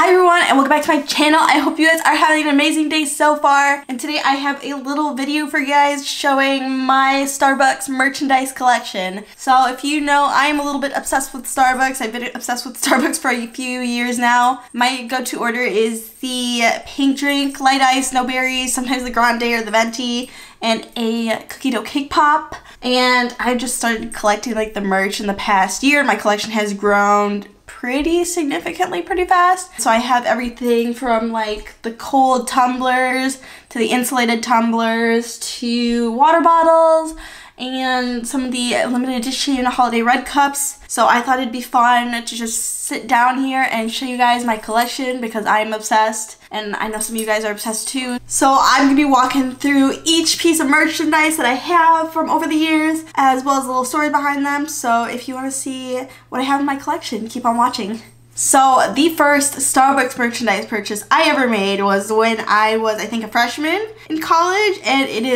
Hi everyone and welcome back to my channel. I hope you guys are having an amazing day so far. And today I have a little video for you guys showing my Starbucks merchandise collection. So if you know, I'm a little bit obsessed with Starbucks. I've been obsessed with Starbucks for a few years now. My go-to order is the pink drink, light ice, no berries, sometimes the grande or the venti, and a cookie dough cake pop. And I just started collecting like the merch in the past year. My collection has grown pretty significantly pretty fast. So I have everything from like the cold tumblers to the insulated tumblers to water bottles and some of the limited edition holiday red cups. So I thought it'd be fun to just sit down here and show you guys my collection because I'm obsessed and I know some of you guys are obsessed too. So I'm gonna be walking through each piece of merchandise that I have from over the years, as well as a little story behind them. So if you wanna see what I have in my collection, keep on watching. So the first Starbucks merchandise purchase I ever made was when I was, I think, a freshman in college, and it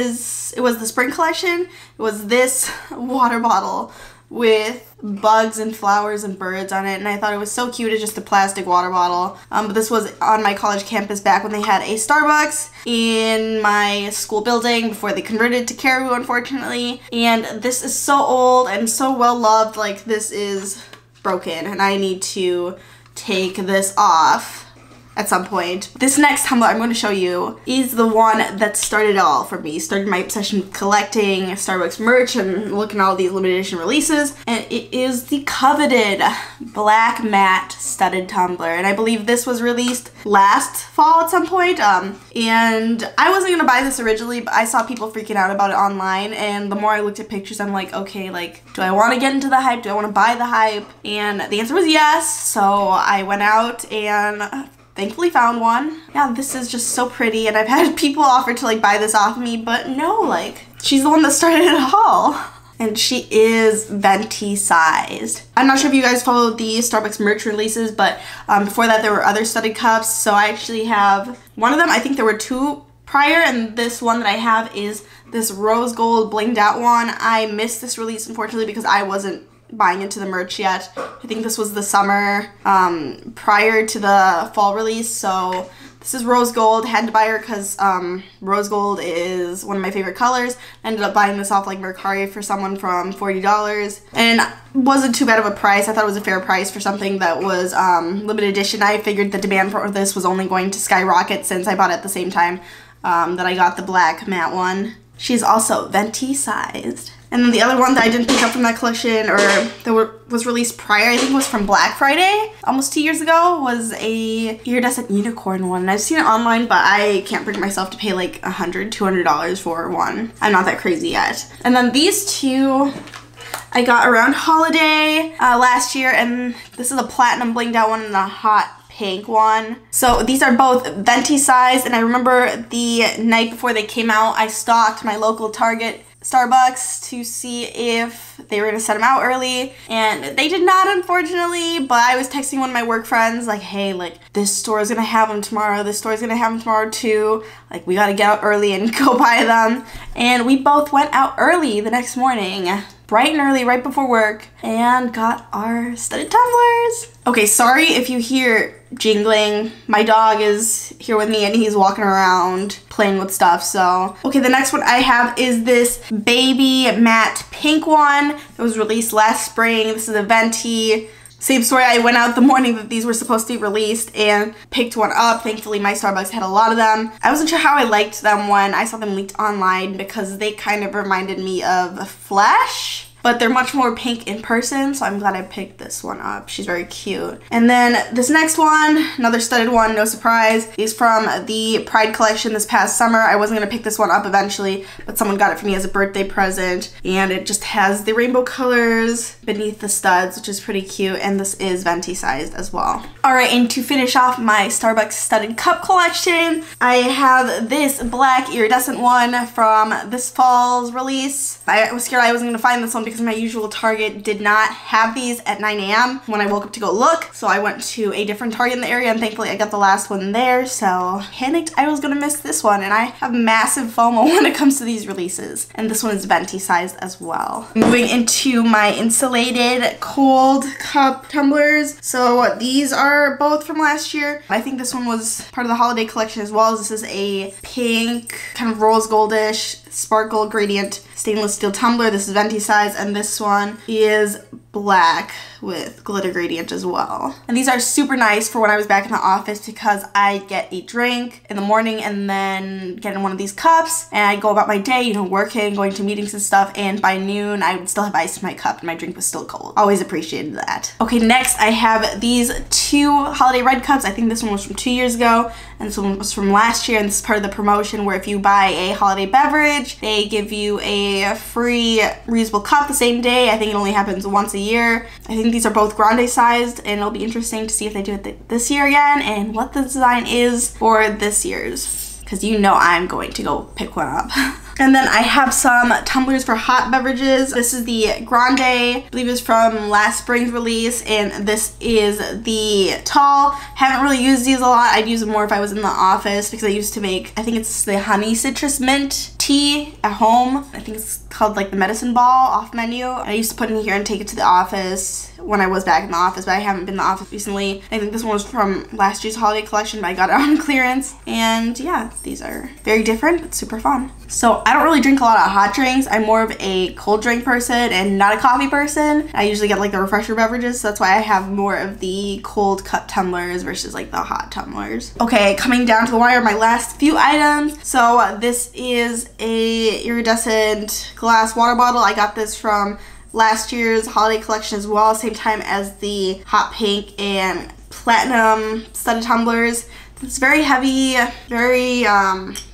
was the spring collection. It was this water bottle with bugs and flowers and birds on it, and I thought it was so cute. It's just a plastic water bottle. But this was on my college campus back when they had a Starbucks in my school building before they converted to Caribou, unfortunately. And this is so old and so well loved. Like, this is broken and I need to take this off at some point. This next tumbler I'm going to show you is the one that started it all for me. Started my obsession with collecting Starbucks merch and looking at all these limited edition releases. And it is the coveted black matte studded tumbler. And I believe this was released last fall at some point. And I wasn't going to buy this originally, but I saw people freaking out about it online. And the more I looked at pictures, I'm like, okay, like, do I want to get into the hype? Do I want to buy the hype? And the answer was yes. So I went out and thankfully found one. Yeah, this is just so pretty, and I've had people offer to like buy this off of me, but no, like, she's the one that started it all. And she is venti sized. I'm not sure if you guys follow the Starbucks merch releases, but before that there were other studded cups. So I actually have one of them. I think there were two prior, and this one that I have is this rose gold blinged out one. I missed this release, unfortunately, because I wasn't buying into the merch yet. I think this was the summer prior to the fall release. So this is rose gold. Had to buy her because rose gold is one of my favorite colors. Ended up buying this off like Mercier for someone from $40, and wasn't too bad of a price. I thought it was a fair price for something that was limited edition. I figured the demand for this was only going to skyrocket since I bought it at the same time that I got the black matte one. She's also venti sized. And then the other one that I didn't pick up from that collection, or that was released prior, I think was from Black Friday, almost 2 years ago, was a iridescent unicorn one. And I've seen it online, but I can't bring myself to pay like $100, $200 for one. I'm not that crazy yet. And then these two I got around holiday last year, and this is a platinum blinged out one and a hot pink one. So these are both venti sized, and I remember the night before they came out, I stalked my local Target Starbucks to see if they were gonna set them out early, and they did not, unfortunately. But I was texting one of my work friends like, hey, like, this store is gonna have them tomorrow, this store is gonna have them tomorrow too, like, we gotta get out early and go buy them. And we both went out early the next morning, bright and early, right before work, and got our studded tumblers. Okay, sorry if you hear jingling. My dog is here with me and he's walking around playing with stuff. So okay, the next one I have is this baby matte pink one that was released last spring. This is a venti. Same story, I went out the morning that these were supposed to be released and picked one up. Thankfully, my Starbucks had a lot of them. I wasn't sure how I liked them when I saw them leaked online because they kind of reminded me of Flash, but they're much more pink in person, so I'm glad I picked this one up. She's very cute. And then this next one, another studded one, no surprise, is from the Pride collection this past summer. I wasn't gonna pick this one up eventually, but someone got it for me as a birthday present, and it just has the rainbow colors beneath the studs, which is pretty cute, and this is venti sized as well. All right, and to finish off my Starbucks studded cup collection, I have this black iridescent one from this fall's release. I was scared I wasn't gonna find this one because because my usual Target did not have these at 9 a.m. when I woke up to go look. So I went to a different Target in the area and thankfully I got the last one there. So panicked I was gonna miss this one, and I have massive FOMO when it comes to these releases. And this one is venti sized as well. Moving into my insulated cold cup tumblers. So these are both from last year. I think this one was part of the holiday collection as well. This is a pink, kind of rose goldish sparkle gradient stainless steel tumbler. This is venti size, and this one is black with glitter gradient as well. And these are super nice for when I was back in the office because I get a drink in the morning and then get in one of these cups and I go about my day, you know, working, going to meetings and stuff, and by noon I would still have ice in my cup and my drink was still cold. Always appreciated that. Okay, next I have these two holiday red cups. I think this one was from 2 years ago and this one was from last year, and this is part of the promotion where if you buy a holiday beverage, they give you a free reusable cup the same day. I think it only happens once a year. I think these are both grande sized, and it'll be interesting to see if they do it this year again and what the design is for this year's, because you know I'm going to go pick one up. And then I have some tumblers for hot beverages. This is the grande, I believe it's from last spring's release, and this is the tall. Haven't really used these a lot. I'd use them more if I was in the office because I used to make, I think it's the honey citrus mint tea at home. I think it's called like the medicine ball off menu. I used to put it in here and take it to the office when I was back in the office, but I haven't been in the office recently. I think this one was from last year's holiday collection, but I got it on clearance. And yeah, these are very different, but super fun. So I don't really drink a lot of hot drinks. I'm more of a cold drink person and not a coffee person. I usually get like the refresher beverages, so that's why I have more of the cold cup tumblers versus like the hot tumblers. Okay, coming down to the wire, my last few items. So this is a iridescent glass water bottle. I got this from last year's holiday collection as well, same time as the hot pink and platinum studded tumblers. It's very heavy, very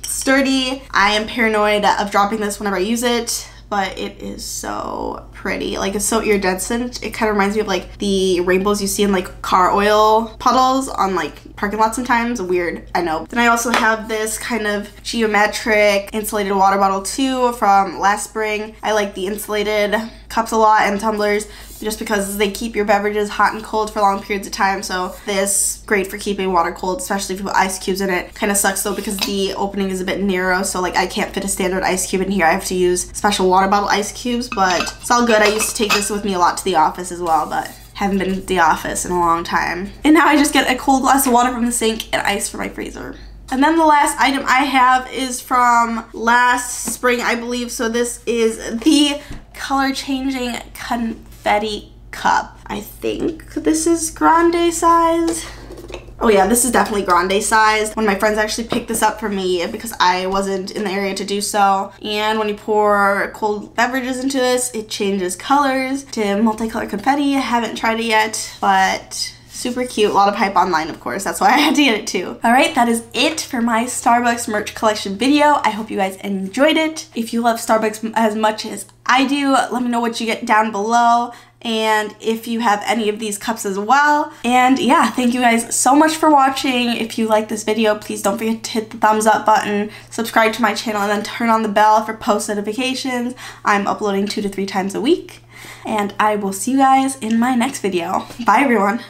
sturdy. I am paranoid of dropping this whenever I use it, but it is so pretty. Like, it's so iridescent. It kind of reminds me of like the rainbows you see in like car oil puddles on like parking lots sometimes. Weird, I know. Then I also have this kind of geometric insulated water bottle too from last spring. I like the insulated cups a lot and tumblers just because they keep your beverages hot and cold for long periods of time. So this, great for keeping water cold, especially if you put ice cubes in it. Kind of sucks though because the opening is a bit narrow, so like I can't fit a standard ice cube in here. I have to use special water bottle ice cubes, but it's all good. I used to take this with me a lot to the office as well, but haven't been to the office in a long time. And now I just get a cold glass of water from the sink and ice for my freezer. And then the last item I have is from last spring, I believe. So this is the color changing confetti cup. I think this is grande size. Oh yeah, this is definitely grande size. One of my friends actually picked this up for me because I wasn't in the area to do so. And when you pour cold beverages into this, it changes colors to multicolor confetti. I haven't tried it yet, but super cute. A lot of hype online, of course. That's why I had to get it too. All right, that is it for my Starbucks merch collection video. I hope you guys enjoyed it. If you love Starbucks as much as I do, let me know what you get down below, and if you have any of these cups as well. And yeah, thank you guys so much for watching. If you like this video, please don't forget to hit the thumbs up button, subscribe to my channel, and then turn on the bell for post notifications. I'm uploading 2 to 3 times a week, and I will see you guys in my next video. Bye everyone.